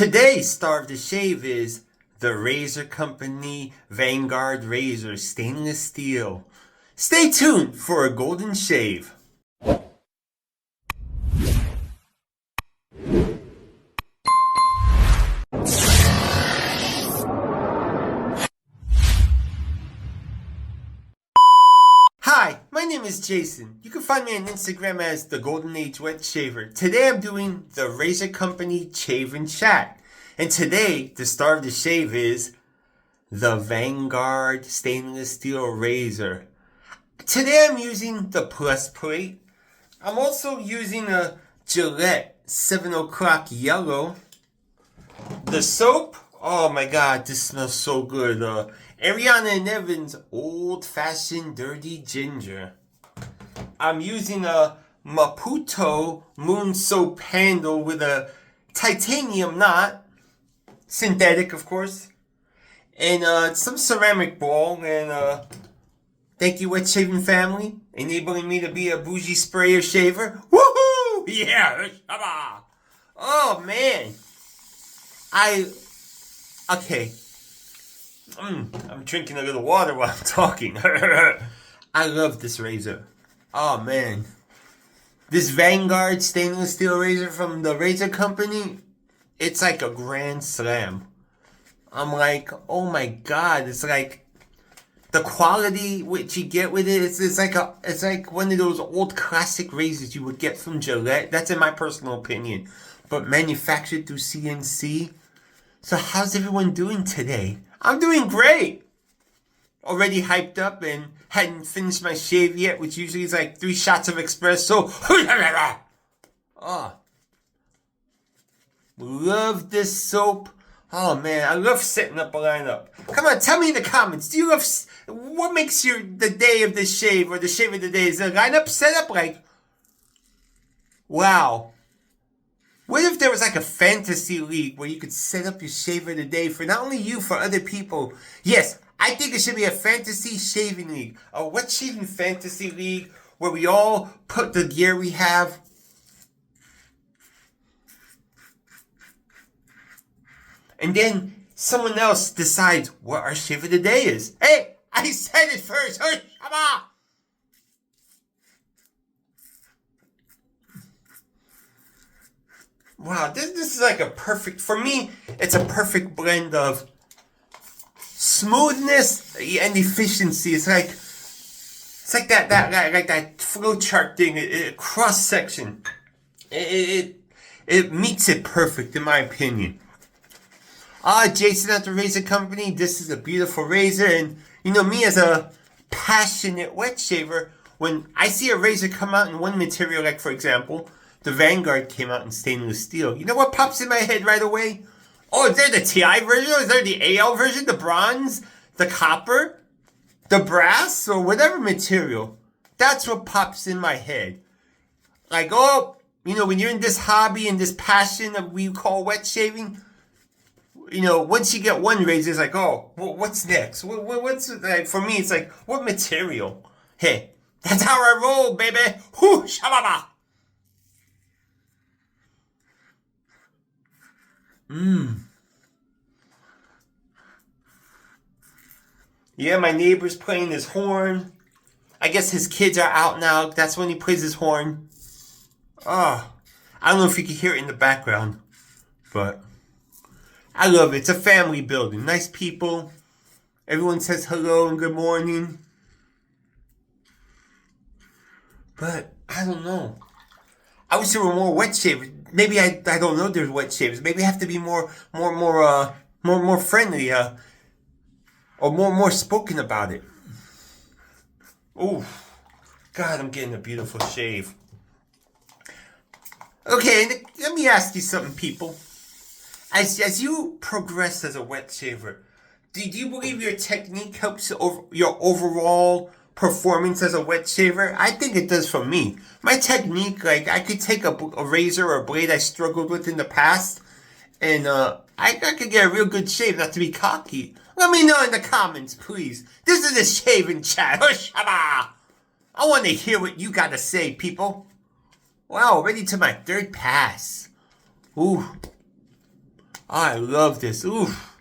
Today's star of the shave is the Razor Company Vanguard Razor Stainless Steel. Stay tuned for a golden shave. Hi, my name is Jason. You can find me on Instagram as the Golden Age Wet Shaver. Today I'm doing the Razor Company Shave and Chat. And today, the star of the shave is the Vanguard Stainless Steel Razor. Today I'm using the plus plate. I'm also using a Gillette 7 o'clock yellow. The soap, oh my god, this smells so good. Ariana and Evan's Old Fashioned Dirty Ginger. I'm using a MaPuto Moon Soap handle with a titanium knot. Synthetic, of course. And some ceramic bowl. And thank you, Wet Shaving Family, enabling me to be a bougie sprayer shaver. Woohoo! Yeah! Oh, man. Okay. I'm drinking a little water while I'm talking. I love this razor. Oh, man. This Vanguard stainless steel razor from the Razor Company, it's like a grand slam. I'm like, oh my god, it's like the quality which you get with it, it's like one of those old classic razors you would get from Gillette. That's in my personal opinion. But manufactured through CNC. So how's everyone doing today? I'm doing great. Already hyped up and hadn't finished my shave yet, which usually is like 3 shots of espresso. Oh. Love this soap. Oh man, I love setting up a lineup. Come on, tell me in the comments. Do you love what makes the day of the shave or the shave of the day? Is the lineup set up like, wow. What if there was like a fantasy league where you could set up your shave of the day for not only you, for other people? Yes, I think it should be a fantasy shaving league. A wet shaving fantasy league where we all put the gear we have. And then someone else decides what our shave of the day is. Hey, I said it first. Wow, this is like a perfect, for me, it's a perfect blend of smoothness and efficiency. It's like that flowchart thing, cross section. It meets it perfect in my opinion. Jason at the Razor Company. This is a beautiful razor, and you know me as a passionate wet shaver, when I see a razor come out in one material, like for example, the Vanguard came out in stainless steel, you know what pops in my head right away? Oh, is there the TI version? Is there the AL version? The bronze? The copper? The brass? Or whatever material. That's what pops in my head. Like, oh, you know, when you're in this hobby and this passion that we call wet shaving, you know, once you get one razor, it's like, oh, what's next? What's like for me? It's like, what material? Hey, that's how I roll, baby. Whoo, shababa. Yeah, my neighbor's playing his horn. I guess his kids are out now. That's when he plays his horn. Oh, I don't know if you can hear it in the background, but I love it. It's a family building. Nice people. Everyone says hello and good morning. But I don't know. I wish there were more wet shavers. Maybe I don't know there's wet shavers. Maybe I have to be more friendly, or more spoken about it. Oh, God, I'm getting a beautiful shave. Okay, let me ask you something, people. As you progress as a wet shaver, do you believe your technique helps your overall performance as a wet shaver? I think it does for me. My technique, like, I could take a razor or a blade I struggled with in the past, and I could get a real good shave, not to be cocky. Let me know in the comments, please. This is a shaving chat. I want to hear what you got to say, people. Wow, already to my 3rd pass. Ooh. I love this. Oof.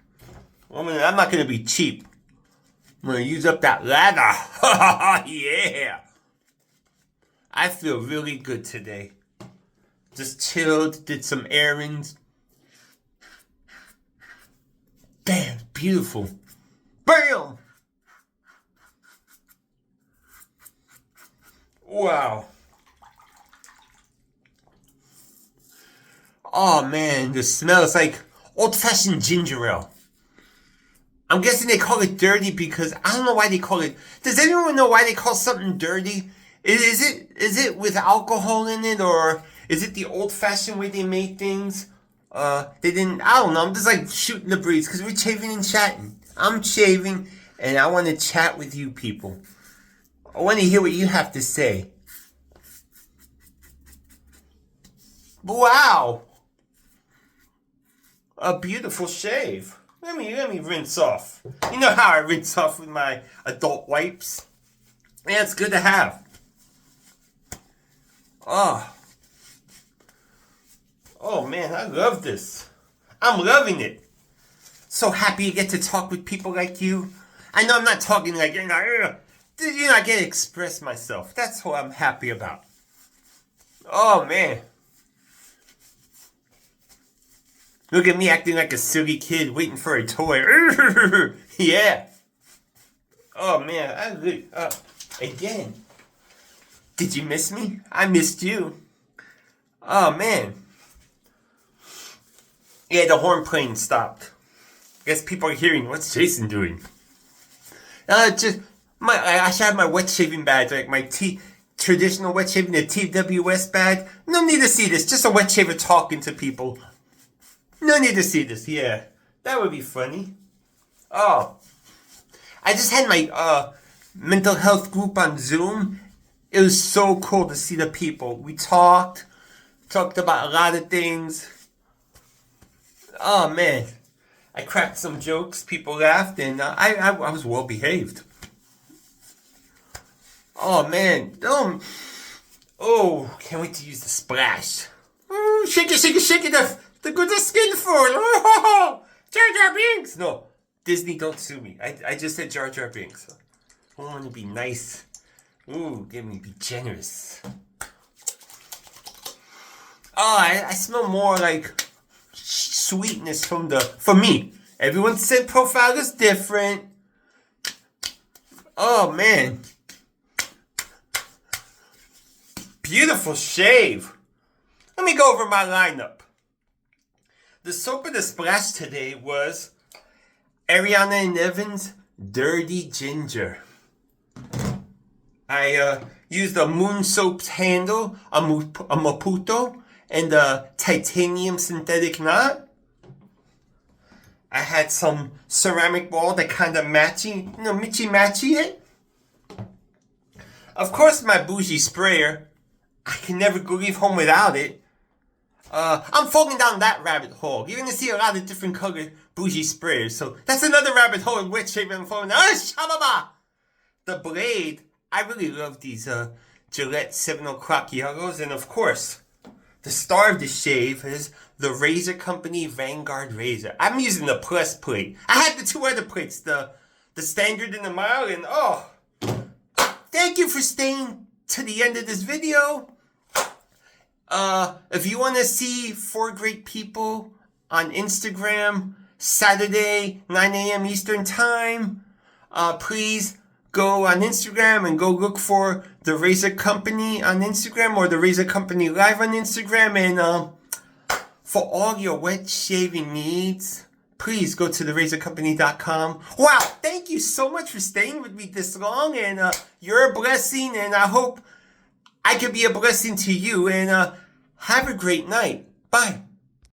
I'm not gonna be cheap. I'm gonna use up that ladder. Yeah. I feel really good today. Just chilled, did some errands. Damn, beautiful. Bam! Wow. Oh man, the smell is like old-fashioned ginger ale. I'm guessing they call it dirty because I don't know why they call it. Does anyone know why they call something dirty? Is it with alcohol in it, or is it the old-fashioned way they make things? They didn't. I don't know. I'm just like shooting the breeze because we're shaving and chatting. I'm shaving, and I want to chat with you people. I want to hear what you have to say. Wow, a beautiful shave. Let me rinse off. You know how I rinse off with my adult wipes? Yeah, it's good to have. Oh man, I love this. I'm loving it. So happy to get to talk with people like you. I know I'm not talking like, I get to express myself. That's what I'm happy about. Oh man. Look at me acting like a silly kid waiting for a toy. Yeah. Oh man, again. Did you miss me? I missed you. Oh man. Yeah, the horn plane stopped. Guess people are hearing, what's Jason doing? I should have my wet shaving badge, like my traditional wet shaving, the TWS badge. No need to see this, just a wet shaver talking to people. No need to see this, yeah. That would be funny. Oh. I just had my mental health group on Zoom. It was so cool to see the people. We talked about a lot of things. Oh man. I cracked some jokes, people laughed, and I was well behaved. Oh man. Oh, can't wait to use the splash. Oh, shake it, shake it, shake it. The good skin for oh, Jar Jar Binks. No, Disney, don't sue me. I just said Jar Jar Binks. I want to be nice. Ooh, give me be generous. Oh, I smell more like sweetness from me. Everyone's scent profile is different. Oh man. Beautiful shave. Let me go over my lineup. The soap of the splash today was Ariana and Evan's Dirty Ginger. I used a Moon Soap's handle, a MaPuto, and a titanium synthetic knot. I had some ceramic ball that kind of matchy it. Of course, my bougie sprayer. I can never leave home without it. I'm falling down that rabbit hole. You're gonna see a lot of different colored bougie sprayers. So that's another rabbit hole in which I'm falling down. Shababa! The blade. I really love these Gillette 7 o'clock yellows. And of course, the star of the shave is the razor company Vanguard razor. I'm using the plus plate. I had the two other plates, the standard and the mild. And thank you for staying to the end of this video. If you want to see 4 great people on Instagram, Saturday, 9 a.m. Eastern Time, please go on Instagram and go look for the Razor Company on Instagram or the Razor Company Live on Instagram. And for all your wet shaving needs, please go to therazorcompany.com. Wow, thank you so much for staying with me this long. And you're a blessing, and I hope I could be a blessing to you. And have a great night. Bye.